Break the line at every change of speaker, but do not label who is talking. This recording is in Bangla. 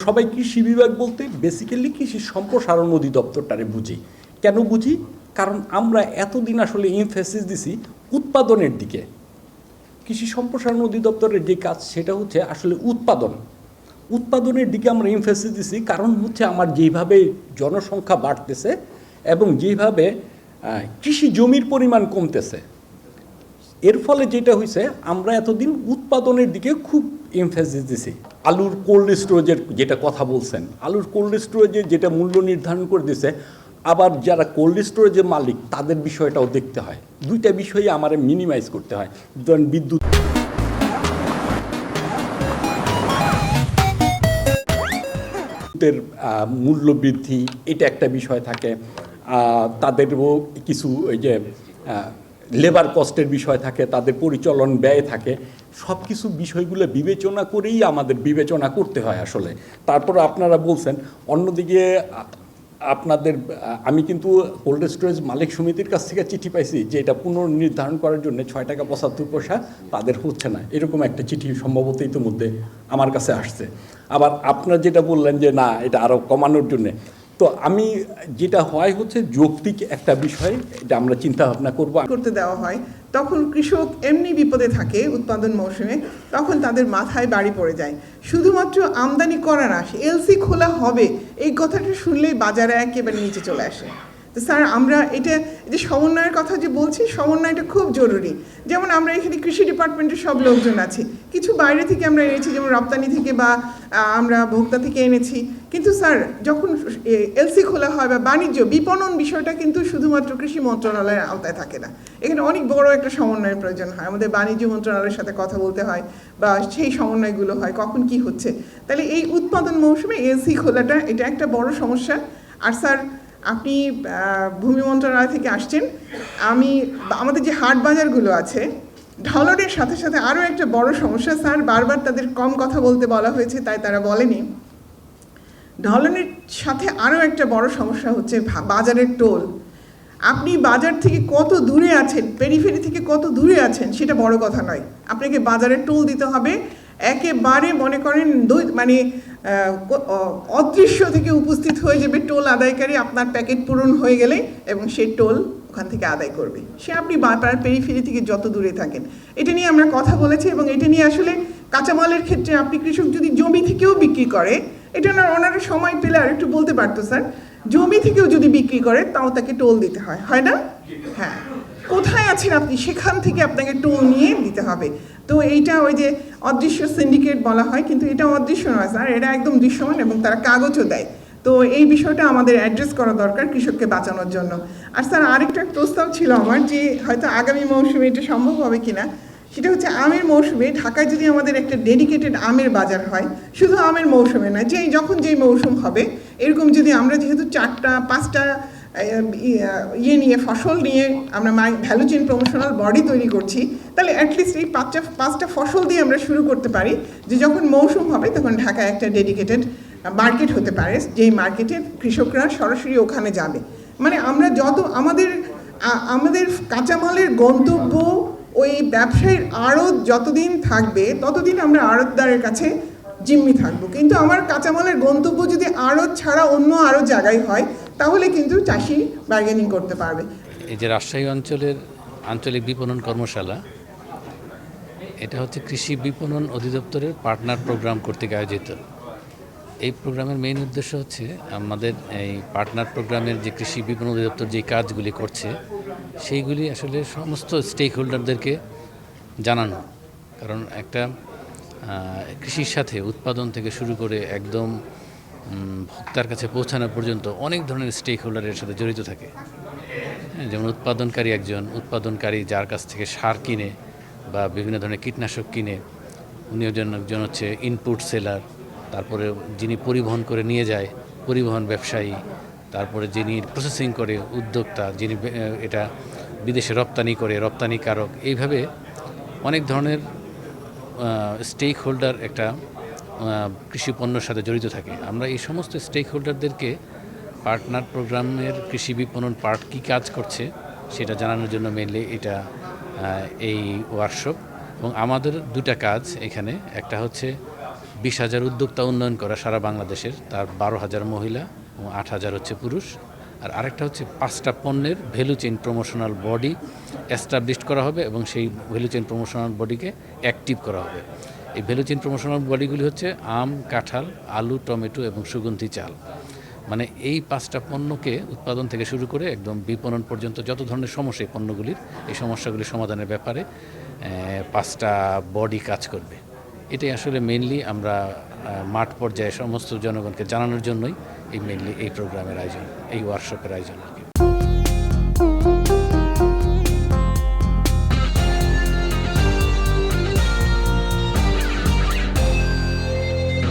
সবাই কৃষি বিভাগ বলতে বেসিক্যালি কৃষি সম্প্রসারণ অধিদপ্তরটারে বুঝি। কেন বুঝি? কারণ আমরা এতদিন আসলে এমফেসিস দিছি উৎপাদনের দিকে। কৃষি সম্প্রসারণ অধিদপ্তরের যে কাজ সেটা হচ্ছে আসলে উৎপাদনের দিকে আমরা এমফেসিস দিছি, কারণ হচ্ছে আমার যেইভাবে জনসংখ্যা বাড়তেছে এবং যেইভাবে কৃষি জমির পরিমাণ কমতেছে, এর ফলে যেটা হয়েছে আমরা এতদিন উৎপাদনের দিকে খুব এমফেসিস দিছি। আলুর কোল্ড স্টোরেজের যেটা কথা বলছেন, আলুর কোল্ড স্টোরেজের যেটা মূল্য নির্ধারণ করে দিছে, আবার যারা কোল্ড স্টোরেজের মালিক তাদের বিষয়টাও দেখতে হয়। দুইটা বিষয়ই আমার মিনিমাইজ করতে হয়। ধরেন বিদ্যুৎ মূল্য বৃদ্ধি, এটা একটা বিষয় থাকে। তাদেরও কিছু ওই যে লেবার কস্টের বিষয় থাকে, তাদের পরিচালন ব্যয় থাকে। সব কিছু বিষয়গুলো বিবেচনা করেই আমাদের বিবেচনা করতে হয় আসলে। তারপর আপনারা বলছেন অন্যদিকে আপনাদের, আমি কিন্তু কোল্ড স্টোরেজ মালিক সমিতির কাছ থেকে চিঠি পাইছি যে এটা পুনর্নির্ধারণ করার জন্য 6 টাকা 75 পয়সা তাদের হচ্ছে না, এরকম একটা চিঠি সম্ভবত ইতিমধ্যে আমার কাছে আসছে। আবার আপনারা যেটা বললেন যে না এটা আরও কমানোর জন্যে, তো আমি যেটা হয় হচ্ছে যৌক্তিক একটা বিষয়, এটা আমরা চিন্তা ভাবনা করবো।
করতে দেওয়া হয় তখন কৃষক এমনি বিপদে থাকে উৎপাদন মৌসুমে, তখন তাদের মাথায় বাড়ি পড়ে যায়। শুধুমাত্র আমদানি করা না, এলসি খোলা হবে এই কথাটা শুনলেই বাজারে একেবারে নিচে চলে আসে। তো স্যার আমরা এটা যে সমন্বয়ের কথা যে বলছি, সমন্বয়টা খুব জরুরি। যেমন আমরা এখানে কৃষি ডিপার্টমেন্টের সব লোকজন আছি, কিছু বাইরে থেকে আমরা এনেছি, যেমন রপ্তানি থেকে বা আমরা ভোক্তা থেকে এনেছি। কিন্তু স্যার যখন এলসি খোলা হয় বা বাণিজ্য বিপণন বিষয়টা কিন্তু শুধুমাত্র কৃষি মন্ত্রণালয়ের আওতায় থাকে না, এখানে অনেক বড় একটা সমন্বয়ের প্রয়োজন হয়। আমাদের বাণিজ্য মন্ত্রণালয়ের সাথে কথা বলতে হয় বা সেই সমন্বয়গুলো হয় কখন কি হচ্ছে। তাহলে এই উৎপাদন মৌসুমে এলসি খোলাটা এটা একটা বড় সমস্যা। আর স্যার আপনি ভূমি মন্ত্রণালয় থেকে আসছেন, আমাদের যে হাট বাজারগুলো আছে ঢলনের সাথে সাথে আরও একটা বড় সমস্যা স্যার, বারবার তাদের কম কথা বলতে বলা হয়েছে তাই তারা বলেনি। ঢলনের সাথে আরও একটা বড় সমস্যা হচ্ছে বাজারের টোল। আপনি বাজার থেকে কত দূরে আছেন, পেরিফেরি থেকে কত দূরে আছেন সেটা বড় কথা নয়, আপনাকে বাজারের টোল দিতে হবে। একেবারে মনে করেন মানে অদৃশ্য থেকে উপস্থিত হয়ে যাবে টোল আদায়কারী আপনার প্যাকেট পূরণ হয়ে গেলে, এবং সে টোল ওখান থেকে আদায় করবে, সে আপনি পেরিফেরি থেকে যত দূরে থাকেন। এটা নিয়ে আমরা কথা বলেছি, এবং এটা নিয়ে আসলে কাঁচামালের ক্ষেত্রে আপনি কৃষক যদি জমি থেকেও বিক্রি করে, এটা ওনারা সময় পেলে আর একটু বলতে পারতো স্যার, জমি থেকেও যদি বিক্রি করে তাও তাকে টোল দিতে হয়, হয় না? হ্যাঁ, কোথায় আছেন আপনি সেখান থেকে আপনাকে টোল নিয়ে দিতে হবে। তো এইটা ওই যে অদৃশ্য সিন্ডিকেট বলা হয়, কিন্তু এটা অদৃশ্য নয় স্যার, এটা একদম দৃশ্যমান, এবং তারা কাগজও দেয়। তো এই বিষয়টা আমাদের অ্যাড্রেস করা দরকার কৃষককে বাঁচানোর জন্য। আর স্যার আরেকটা প্রস্তাব ছিল আমার, যে হয়তো আগামী মৌসুমে এটা সম্ভব হবে কিনা, সেটা হচ্ছে আমের মৌসুমে ঢাকায় যদি আমাদের একটা ডেডিকেটেড আমের বাজার হয়, শুধু আমের মৌসুমে নয়, যখন যেই মৌসুম হবে এরকম যদি আমরা, যেহেতু 4-5টা নিয়ে ফসল নিয়ে আমরা ভ্যালু চেইন প্রমোশনাল বডি তৈরি করছি, তাহলে অ্যাটলিস্ট এই 5টা ফসল দিয়ে আমরা শুরু করতে পারি, যে যখন মৌসুম হবে তখন ঢাকায় একটা ডেডিকেটেড মার্কেট হতে পারে, যেই মার্কেটে কৃষকরা সরাসরি ওখানে যাবে। মানে আমরা আমাদের কাঁচামালের গন্তব্য ওই ব্যবসায়ীর আড়ত যতদিন থাকবে ততদিন আমরা আড়তদারের কাছে জিম্মি থাকবো, কিন্তু আমার কাঁচামালের গন্তব্য যদি আড়ত ছাড়া অন্য আরও জায়গায় হয় তাহলে কিন্তু চাষি বার্গেনিং করতে পারবে।
এই যে রাজশাহী অঞ্চলের আঞ্চলিক বিপণন কর্মশালা, এটা হচ্ছে কৃষি বিপণন অধিদপ্তরের পার্টনার প্রোগ্রাম কর্তৃক আয়োজিত। এই প্রোগ্রামের মেইন উদ্দেশ্য হচ্ছে আমাদের এই পার্টনার প্রোগ্রামের যে কৃষি বিপণন অধিদপ্তর যে কাজগুলি করছে সেইগুলি আসলে সমস্ত স্টেক হোল্ডারদেরকে জানানো। কারণ একটা কৃষির সাথে উৎপাদন থেকে শুরু করে একদম ভোক্তার কাছে পৌঁছানো পর্যন্ত অনেক ধরনের স্টেক হোল্ডারের সাথে জড়িত থাকে। যেমন উৎপাদনকারী যার কাছ থেকে সার কিনে বা বিভিন্ন ধরনের কীটনাশক কিনে, উনি একজন হচ্ছে ইনপুট সেলার, তারপরে যিনি পরিবহন করে নিয়ে যায় পরিবহন ব্যবসায়ী, তারপরে যিনি প্রসেসিং করে উদ্যোক্তা, যিনি এটা বিদেশে রপ্তানি করে রপ্তানিকারক, এইভাবে অনেক ধরনের স্টেক হোল্ডার একটা কৃষি পণ্যের সাথে জড়িত থাকে। আমরা এই সমস্ত স্টেক হোল্ডারদেরকে পার্টনার প্রোগ্রামের কৃষি বিপণন পার্ট কী কাজ করছে সেটা জানানোর জন্য মেনলি এটা এই ওয়ার্কশপ। এবং আমাদের দুটা কাজ এখানে, একটা হচ্ছে 20,000 উদ্যোক্তা উন্নয়ন করা সারা বাংলাদেশের, তার 12,000 মহিলা এবং 8,000 হচ্ছে পুরুষ। আর আরেকটা হচ্ছে 5টা পণ্যের value chain promotional body established করা হবে এবং সেই ভ্যালু চেইন প্রমোশনাল বডিকে অ্যাক্টিভ করা হবে। এই ভ্যালু চেইন প্রমোশনাল বডিগুলি হচ্ছে আম, কাঁঠাল, আলু, টমেটো এবং সুগন্ধি চাল। মানে এই 5টা পণ্যকে উৎপাদন থেকে শুরু করে একদম বিপণন পর্যন্ত যত ধরনের সমস্যা এই পণ্যগুলির, এই সমস্যাগুলি সমাধানের ব্যাপারে 5টা বডি কাজ করবে। এটাই আসলে মেইনলি আমরা মাঠ পর্যায়ে সমস্ত জনগণকে জানানোর জন্যই এই মেইনলি এই প্রোগ্রামের আয়োজন, এই ওয়ার্কশপের আয়োজন আর কি।